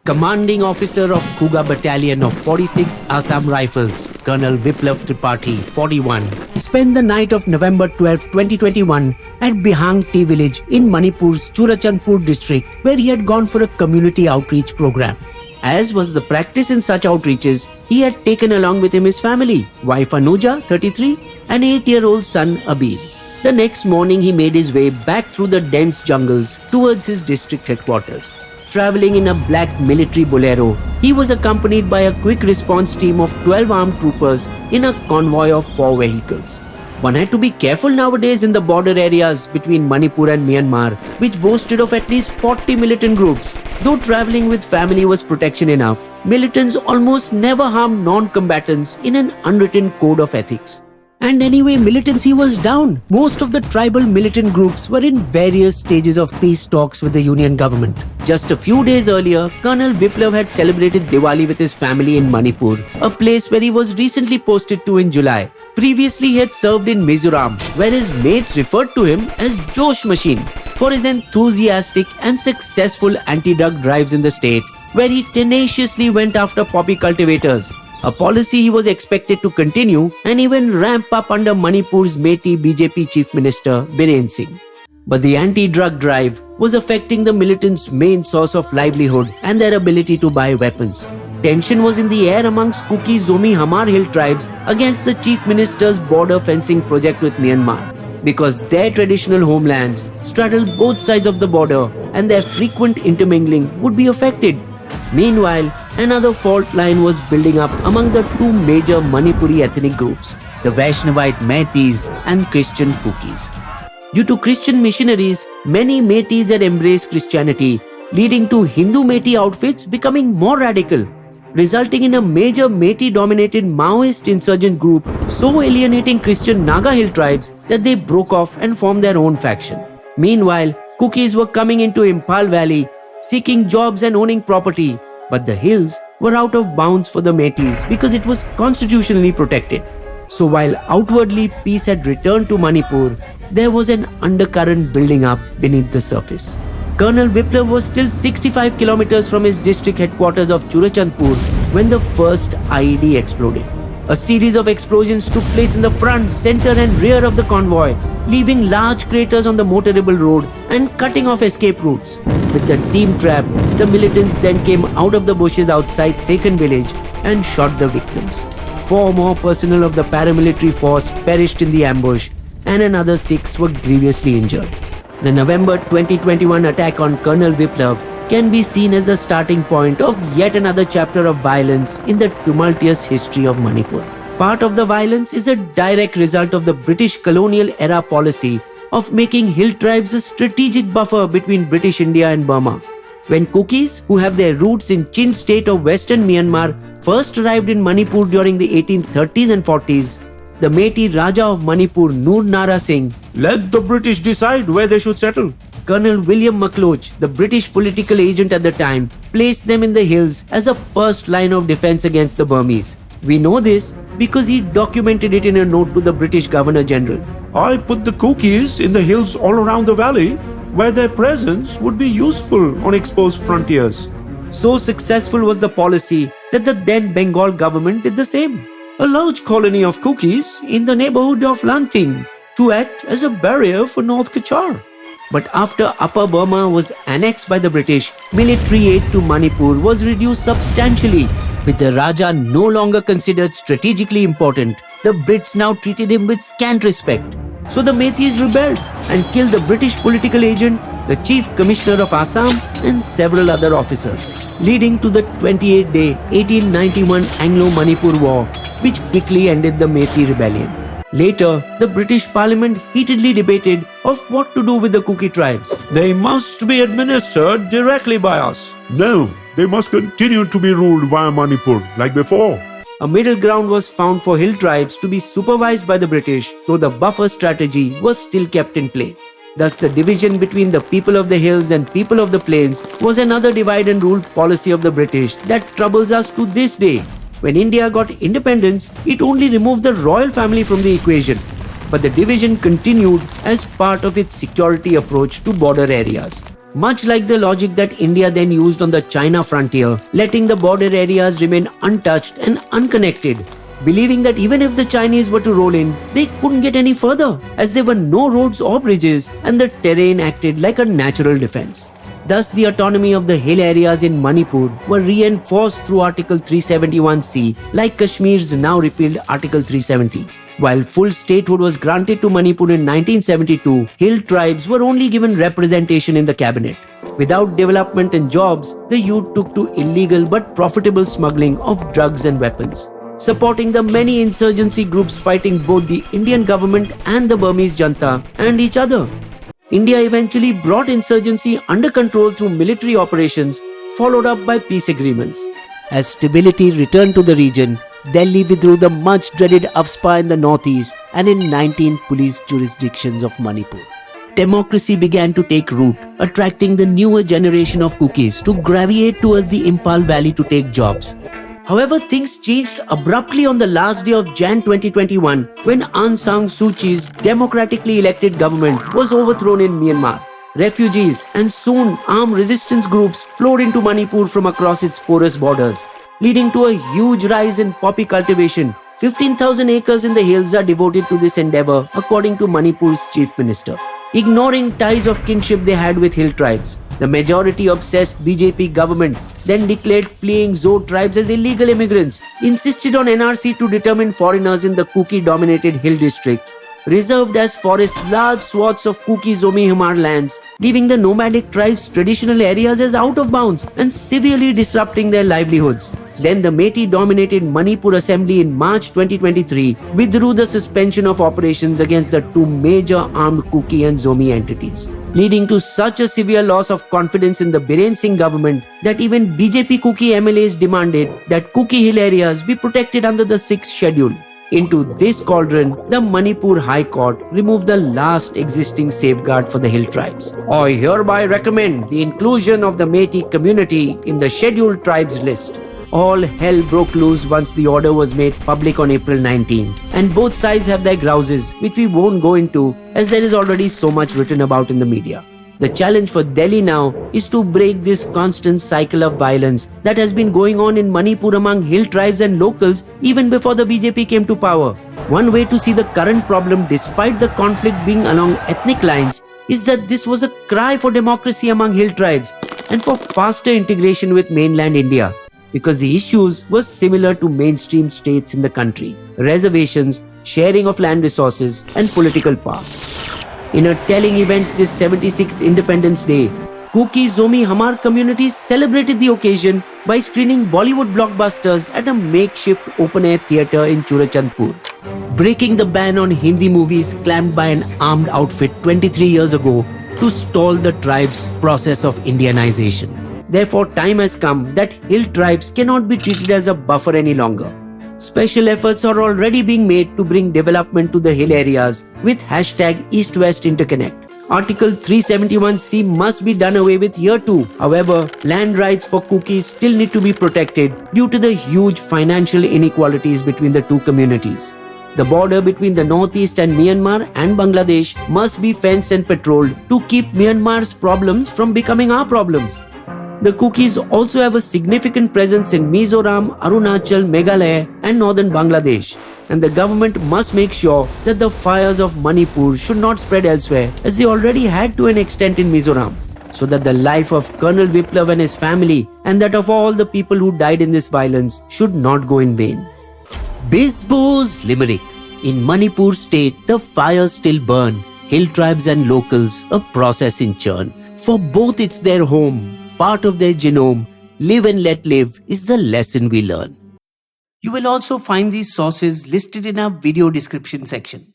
Commanding officer of Kuga Battalion of 46 Assam Rifles, Colonel Viplav Tripathi, 41, spent the night of November 12, 2021 at Bihang Tea Village in Manipur's Churachandpur district, where he had gone for a community outreach program. As was the practice in such outreaches, he had taken along with him his family, wife Anuja, 33, and 8-year-old son Abir. The next morning he made his way back through the dense jungles towards his district headquarters. Traveling in a black military bolero, he was accompanied by a quick response team of 12 armed troopers in a convoy of 4 vehicles. One had to be careful nowadays in the border areas between Manipur and Myanmar, which boasted of at least 40 militant groups. Though traveling with family was protection enough, militants almost never harmed non-combatants in an unwritten code of ethics. And anyway, militancy was down. Most of the tribal militant groups were in various stages of peace talks with the union government. Just a few days earlier, Colonel Viplav had celebrated Diwali with his family in Manipur, a place where he was recently posted to in July. Previously, he had served in Mizoram, where his mates referred to him as Josh Machine for his enthusiastic and successful anti-drug drives in the state, where he tenaciously went after poppy cultivators. A policy he was expected to continue and even ramp up under Manipur's Meitei BJP Chief Minister Biren Singh. But the anti-drug drive was affecting the militants' main source of livelihood and their ability to buy weapons. Tension was in the air amongst Kuki-Zomi Hill tribes against the Chief Minister's border fencing project with Myanmar, because their traditional homelands straddled both sides of the border and their frequent intermingling would be affected. Meanwhile, another fault line was building up among the two major Manipuri ethnic groups, the Vaishnavite Meiteis and Christian Kukis. Due to Christian missionaries, many Meiteis had embraced Christianity, leading to Hindu Meitei outfits becoming more radical, resulting in a major Meitei-dominated Maoist insurgent group so alienating Christian Naga Hill tribes that they broke off and formed their own faction. Meanwhile, Kukis were coming into Imphal Valley, seeking jobs and owning property, but the hills were out of bounds for the Meiteis because it was constitutionally protected. So while outwardly peace had returned to Manipur, there was an undercurrent building up beneath the surface. Colonel Viplav was still 65 kilometers from his district headquarters of Churachandpur when the first IED exploded. A series of explosions took place in the front, center and rear of the convoy, leaving large craters on the motorable road and cutting off escape routes. With the team trapped, the militants then came out of the bushes outside Second village and shot the victims. 4 more personnel of the paramilitary force perished in the ambush and another 6 were grievously injured. The November 2021 attack on Colonel Viplav can be seen as the starting point of yet another chapter of violence in the tumultuous history of Manipur. Part of the violence is a direct result of the British colonial era policy of making hill tribes a strategic buffer between British India and Burma. When Kukis, who have their roots in Chin state of western Myanmar, first arrived in Manipur during the 1830s and 40s, the Meitei Raja of Manipur, Noor Nara Singh, let the British decide where they should settle. Colonel William McLoach, the British political agent at the time, placed them in the hills as a first line of defense against the Burmese. We know this because he documented it in a note to the British Governor General. I put the Kukis in the hills all around the valley, where their presence would be useful on exposed frontiers. So successful was the policy that the then Bengal government did the same. A large colony of Kukis in the neighborhood of Lanting to act as a barrier for North Kachar. But after Upper Burma was annexed by the British, military aid to Manipur was reduced substantially. With the Raja no longer considered strategically important, the Brits now treated him with scant respect. So the Meiteis rebelled and killed the British political agent, the Chief Commissioner of Assam and several other officers, leading to the 28-day 1891 Anglo-Manipur War, which quickly ended the Meitei rebellion. Later, the British Parliament heatedly debated of what to do with the Kuki tribes. They must be administered directly by us. No, they must continue to be ruled via Manipur like before. A middle ground was found for hill tribes to be supervised by the British, though the buffer strategy was still kept in play. Thus, the division between the people of the hills and people of the plains was another divide and rule policy of the British that troubles us to this day. When India got independence, it only removed the royal family from the equation. But the division continued as part of its security approach to border areas. much like the logic that India then used on the China frontier, letting the border areas remain untouched and unconnected, believing that even if the Chinese were to roll in, they couldn't get any further, as there were no roads or bridges and the terrain acted like a natural defense. Thus, the autonomy of the hill areas in Manipur were reinforced through Article 371C, like Kashmir's now repealed Article 370. While full statehood was granted to Manipur in 1972, hill tribes were only given representation in the cabinet. Without development and jobs, the youth took to illegal but profitable smuggling of drugs and weapons, supporting the many insurgency groups fighting both the Indian government and the Burmese junta and each other. India eventually brought insurgency under control through military operations, followed up by peace agreements. As stability returned to the region, Delhi withdrew the much dreaded Afspa in the northeast and in 19 police jurisdictions of Manipur. Democracy began to take root, attracting the newer generation of Kukis to gravitate towards the Imphal Valley to take jobs. However, things changed abruptly on the last day of Jan 2021 when Aung San Suu Kyi's democratically elected government was overthrown in Myanmar. Refugees and soon armed resistance groups flowed into Manipur from across its porous borders, leading to a huge rise in poppy cultivation. 15,000 acres in the hills are devoted to this endeavor, according to Manipur's chief minister, ignoring ties of kinship they had with hill tribes. The majority-obsessed BJP government then declared fleeing Zo tribes as illegal immigrants, insisted on NRC to determine foreigners in the Kuki-dominated hill districts, reserved as forests large swaths of Kuki-Zomi MLAs lands, leaving the nomadic tribes' traditional areas as out of bounds and severely disrupting their livelihoods. Then the Meitei-dominated Manipur Assembly in March 2023 withdrew the suspension of operations against the two major armed Kuki and Zomi entities, leading to such a severe loss of confidence in the Biren Singh government that even BJP Kuki MLAs demanded that Kuki hill areas be protected under the 6th schedule. Into this cauldron, the Manipur High Court removed the last existing safeguard for the hill tribes. I hereby recommend the inclusion of the Meitei community in the scheduled tribes list. All hell broke loose once the order was made public on April 19, and both sides have their grouses, which we won't go into as there is already so much written about in the media. The challenge for Delhi now is to break this constant cycle of violence that has been going on in Manipur among hill tribes and locals even before the BJP came to power. One way to see the current problem, despite the conflict being along ethnic lines, is that this was a cry for democracy among hill tribes and for faster integration with mainland India, because the issues were similar to mainstream states in the country: reservations, sharing of land resources, and political power. In a telling event this 76th Independence Day, Kuki-Zomi Hamar communities celebrated the occasion by screening Bollywood blockbusters at a makeshift open-air theatre in Churachandpur, breaking the ban on Hindi movies clamped by an armed outfit 23 years ago to stall the tribe's process of Indianization. Therefore, time has come that hill tribes cannot be treated as a buffer any longer. Special efforts are already being made to bring development to the hill areas with #East-West Interconnect. Article 371C must be done away with here too. However, land rights for Kukis still need to be protected due to the huge financial inequalities between the two communities. The border between the northeast and Myanmar and Bangladesh must be fenced and patrolled to keep Myanmar's problems from becoming our problems. The Kukis also have a significant presence in Mizoram, Arunachal, Meghalaya and northern Bangladesh, and the government must make sure that the fires of Manipur should not spread elsewhere, as they already had to an extent in Mizoram, so that the life of Colonel Viplav and his family and that of all the people who died in this violence should not go in vain. Bisbo's Limerick. In Manipur state, the fires still burn. Hill tribes and locals, a process in churn. For both it's their home, part of their genome. Live and let live is the lesson we learn. You will also find these sources listed in our video description section.